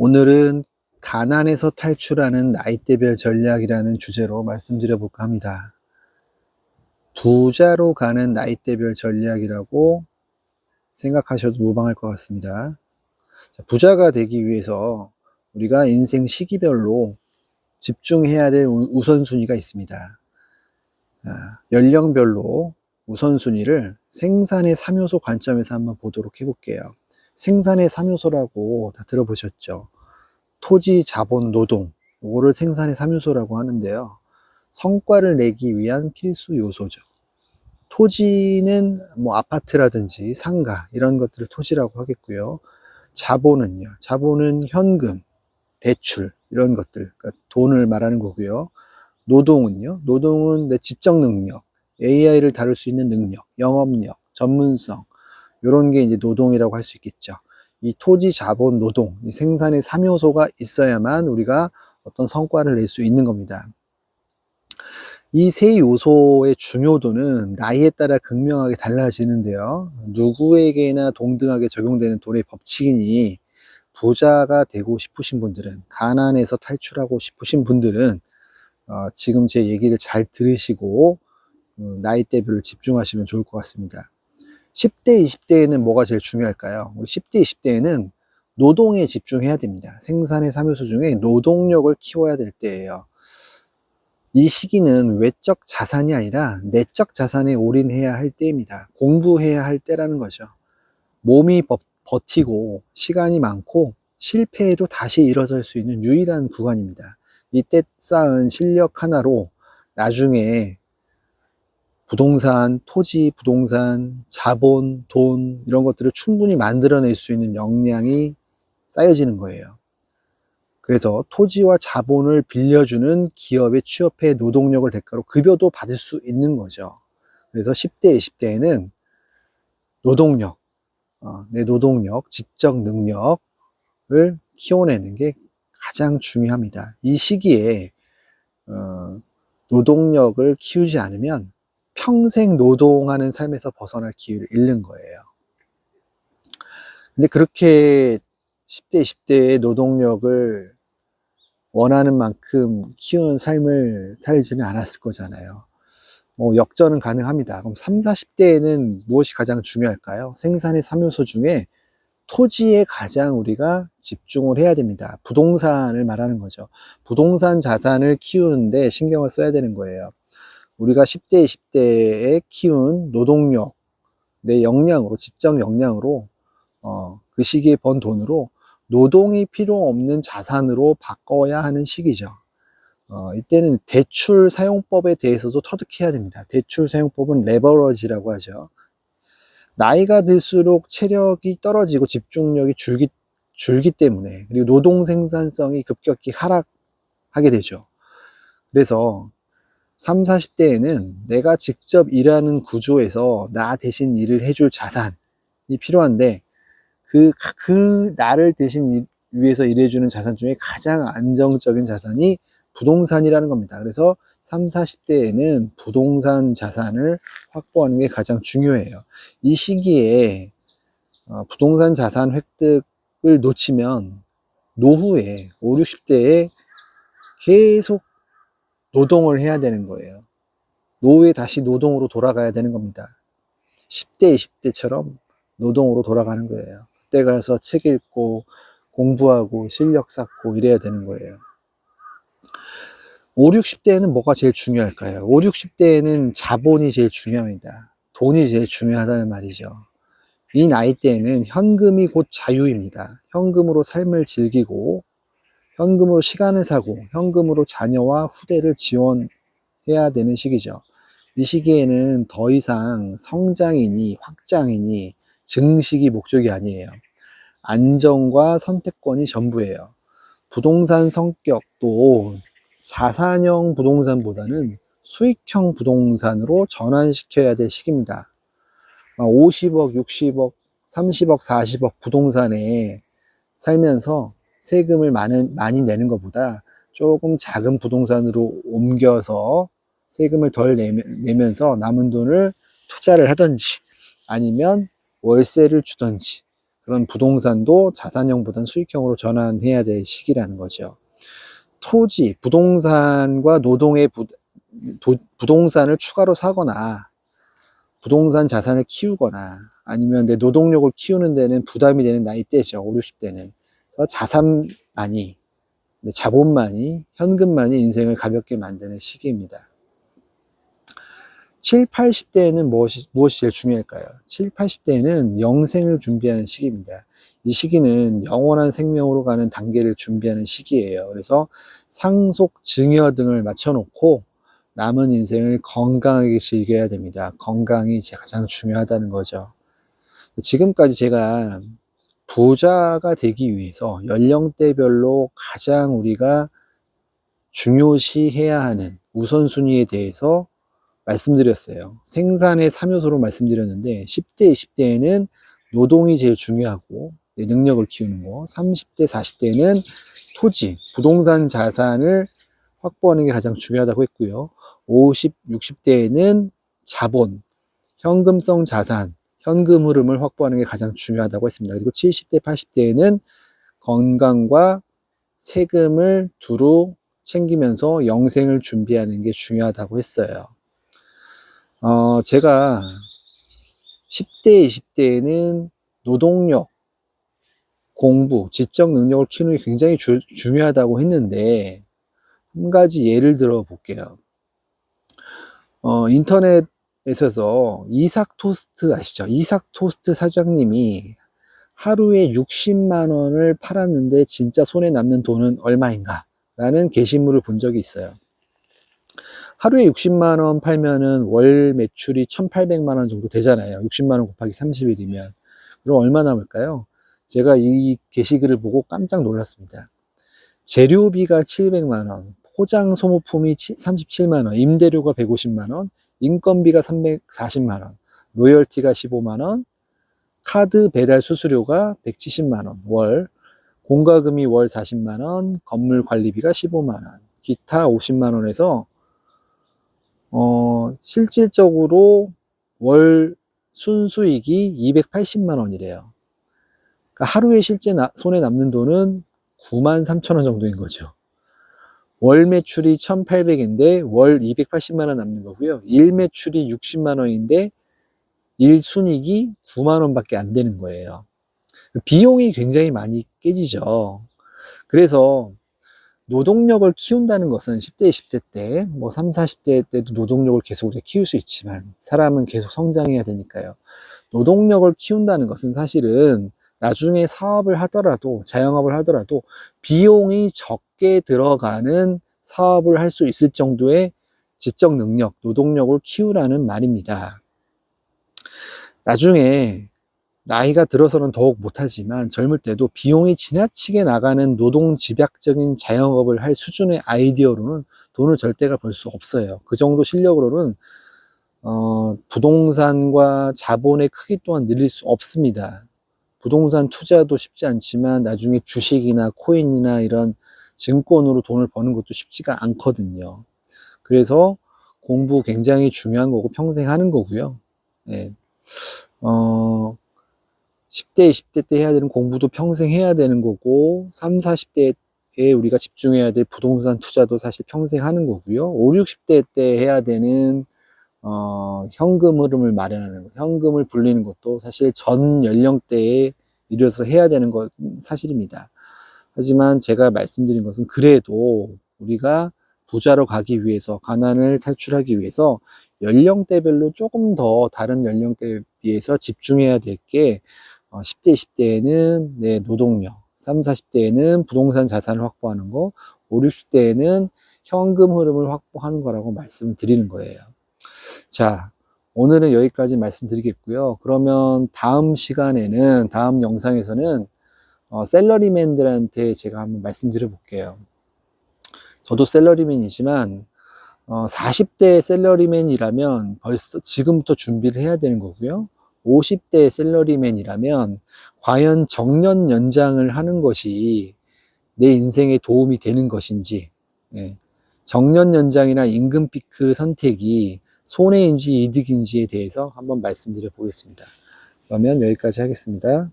오늘은 가난에서 탈출하는 나이대별 전략이라는 주제로 말씀드려 볼까 합니다. 부자로 가는 나이대별 전략이라고 생각하셔도 무방할 것 같습니다. 부자가 되기 위해서 우리가 인생 시기별로 집중해야 될 우선순위가 있습니다. 연령별로 우선순위를 생산의 3요소 관점에서 한번 보도록 해볼게요. 생산의 3요소라고 다 들어보셨죠? 토지, 자본, 노동, 이거를 생산의 3요소라고 하는데요. 성과를 내기 위한 필수 요소죠. 토지는 뭐 아파트라든지 상가 이런 것들을 토지라고 하겠고요. 자본은요. 자본은 현금, 대출 이런 것들, 그러니까 돈을 말하는 거고요. 노동은요. 노동은 내 지적 능력, AI를 다룰 수 있는 능력, 영업력, 전문성 이런 게 이제 노동이라고 할 수 있겠죠. 이 토지, 자본, 노동, 이 생산의 3요소가 있어야만 우리가 어떤 성과를 낼 수 있는 겁니다. 이 세 요소의 중요도는 나이에 따라 극명하게 달라지는데요. 누구에게나 동등하게 적용되는 돈의 법칙이니 부자가 되고 싶으신 분들은, 가난에서 탈출하고 싶으신 분들은 지금 제 얘기를 잘 들으시고 나이대별로 집중하시면 좋을 것 같습니다. 10대, 20대에는 뭐가 제일 중요할까요? 우리 10대, 20대에는 노동에 집중해야 됩니다. 생산의 3요소 중에 노동력을 키워야 될 때예요. 이 시기는 외적 자산이 아니라 내적 자산에 올인해야 할 때입니다. 공부해야 할 때라는 거죠. 몸이 버티고 시간이 많고 실패해도 다시 일어설 수 있는 유일한 구간입니다. 이때 쌓은 실력 하나로 나중에 부동산, 토지, 부동산, 자본, 돈 이런 것들을 충분히 만들어낼 수 있는 역량이 쌓여지는 거예요. 그래서 토지와 자본을 빌려주는 기업에 취업해 노동력을 대가로 급여도 받을 수 있는 거죠. 그래서 10대, 20대에는 노동력, 내 노동력, 지적 능력을 키워내는 게 가장 중요합니다. 이 시기에 노동력을 키우지 않으면 평생 노동하는 삶에서 벗어날 기회를 잃는 거예요. 근데 그렇게 10대, 20대의 노동력을 원하는 만큼 키우는 삶을 살지는 않았을 거잖아요. 뭐 역전은 가능합니다. 그럼 3, 40대에는 무엇이 가장 중요할까요? 생산의 3요소 중에 토지에 가장 우리가 집중을 해야 됩니다. 부동산을 말하는 거죠. 부동산 자산을 키우는데 신경을 써야 되는 거예요. 우리가 10대, 20대에 키운 노동력, 내 역량으로, 지적 역량으로, 그 시기에 번 돈으로 노동이 필요 없는 자산으로 바꿔야 하는 시기죠. 이때는 대출 사용법에 대해서도 터득해야 됩니다. 대출 사용법은 레버러지라고 하죠. 나이가 들수록 체력이 떨어지고 집중력이 줄기 때문에, 그리고 노동 생산성이 급격히 하락하게 되죠. 그래서 3, 40대에는 내가 직접 일하는 구조에서 나 대신 일을 해줄 자산이 필요한데 그 나를 대신 위해서 일해주는 자산 중에 가장 안정적인 자산이 부동산이라는 겁니다. 그래서 3, 40대에는 부동산 자산을 확보하는 게 가장 중요해요. 이 시기에 부동산 자산 획득을 놓치면 노후에 5, 60대에 계속 노동을 해야 되는 거예요. 노후에 다시 노동으로 돌아가야 되는 겁니다. 10대, 20대처럼 노동으로 돌아가는 거예요. 그때 가서 책 읽고 공부하고 실력 쌓고 이래야 되는 거예요. 5, 60대에는 뭐가 제일 중요할까요? 5, 60대에는 자본이 제일 중요합니다. 돈이 제일 중요하다는 말이죠. 이 나이대에는 현금이 곧 자유입니다. 현금으로 삶을 즐기고 현금으로 시간을 사고 현금으로 자녀와 후대를 지원해야 되는 시기죠. 이 시기에는 더 이상 성장이니 확장이니 증식이 목적이 아니에요. 안정과 선택권이 전부예요. 부동산 성격도 자산형 부동산보다는 수익형 부동산으로 전환시켜야 될 시기입니다. 50억, 60억, 30억, 40억 부동산에 살면서 세금을 많이 내는 것보다 조금 작은 부동산으로 옮겨서 세금을 덜 내면서 남은 돈을 투자를 하든지 아니면 월세를 주든지 그런 부동산도 자산형보다는 수익형으로 전환해야 될 시기라는 거죠. 토지, 부동산과 노동의 부동산을 추가로 사거나 부동산 자산을 키우거나 아니면 내 노동력을 키우는 데는 부담이 되는 나이대죠. 5, 60대는. 그래서 자산만이, 자본만이, 현금만이 인생을 가볍게 만드는 시기입니다. 7, 80대에는 무엇이 제일 중요할까요? 7, 80대에는 영생을 준비하는 시기입니다. 이 시기는 영원한 생명으로 가는 단계를 준비하는 시기예요. 그래서 상속, 증여 등을 맞춰놓고 남은 인생을 건강하게 즐겨야 됩니다. 건강이 가장 중요하다는 거죠. 지금까지 제가 부자가 되기 위해서 연령대별로 가장 우리가 중요시해야 하는 우선순위에 대해서 말씀드렸어요. 생산의 3요소로 말씀드렸는데 10대, 20대에는 노동이 제일 중요하고 내 능력을 키우는 거, 30대, 40대에는 토지, 부동산 자산을 확보하는 게 가장 중요하다고 했고요. 50, 60대에는 자본, 현금성 자산, 현금 흐름을 확보하는 게 가장 중요하다고 했습니다. 그리고 70대, 80대에는 건강과 세금을 두루 챙기면서 영생을 준비하는 게 중요하다고 했어요. 제가 10대, 20대에는 노동력, 공부, 지적 능력을 키우는 게 굉장히 중요하다고 했는데 한 가지 예를 들어 볼게요. 인터넷에서 이삭 토스트 아시죠? 이삭 토스트 사장님이 하루에 60만 원을 팔았는데 진짜 손에 남는 돈은 얼마인가? 라는 게시물을 본 적이 있어요. 하루에 60만 원 팔면은 월 매출이 1,800만 원 정도 되잖아요. 60만 원 곱하기 30일이면. 그럼 얼마 남을까요? 제가 이 게시글을 보고 깜짝 놀랐습니다. 재료비가 700만 원, 포장 소모품이 37만 원, 임대료가 150만 원, 인건비가 340만 원, 로열티가 15만 원, 카드 배달 수수료가 170만 원 월, 공과금이 월 40만 원, 건물 관리비가 15만 원, 기타 50만 원에서 실질적으로 월 순수익이 280만 원이래요. 그러니까 하루에 실제 손에 남는 돈은 9만 3천 원 정도인 거죠. 월 매출이 1,800인데 월 280만 원 남는 거고요. 일 매출이 60만 원인데 일 순익이 9만 원밖에 안 되는 거예요. 비용이 굉장히 많이 깨지죠. 그래서 노동력을 키운다는 것은 10대, 20대 때, 뭐 3, 40대 때도 노동력을 계속 우리가 키울 수 있지만 사람은 계속 성장해야 되니까요. 노동력을 키운다는 것은 사실은 나중에 사업을 하더라도, 자영업을 하더라도 비용이 적게 들어가는 사업을 할 수 있을 정도의 지적 능력, 노동력을 키우라는 말입니다. 나중에 나이가 들어서는 더욱 못하지만 젊을 때도 비용이 지나치게 나가는 노동 집약적인 자영업을 할 수준의 아이디어로는 돈을 절대가 벌 수 없어요. 그 정도 실력으로는 부동산과 자본의 크기 또한 늘릴 수 없습니다. 부동산 투자도 쉽지 않지만 나중에 주식이나 코인이나 이런 증권으로 돈을 버는 것도 쉽지가 않거든요. 그래서 공부 굉장히 중요한 거고 평생 하는 거고요. 네. 10대, 20대 때 해야 되는 공부도 평생 해야 되는 거고 3, 40대에 우리가 집중해야 될 부동산 투자도 사실 평생 하는 거고요. 5, 60대 때 해야 되는 현금 흐름을 마련하는 것, 현금을 불리는 것도 사실 전 연령대에 이르러서 해야 되는 건 사실입니다. 하지만 제가 말씀드린 것은 그래도 우리가 부자로 가기 위해서, 가난을 탈출하기 위해서 연령대별로 조금 더 다른 연령대에 비해서 집중해야 될 게 10대, 20대에는 내 노동력, 3, 40대에는 부동산 자산을 확보하는 거, 5, 60대에는 현금 흐름을 확보하는 거라고 말씀을 드리는 거예요. 자, 오늘은 여기까지 말씀드리겠고요. 그러면 다음 시간에는, 다음 영상에서는 셀러리맨들한테 제가 한번 말씀드려 볼게요. 저도 셀러리맨이지만 40대 셀러리맨이라면 벌써 지금부터 준비를 해야 되는 거고요. 50대 셀러리맨이라면 과연 정년 연장을 하는 것이 내 인생에 도움이 되는 것인지, 정년 연장이나 임금 피크 선택이 손해인지 이득인지에 대해서 한번 말씀드려 보겠습니다. 그러면 여기까지 하겠습니다.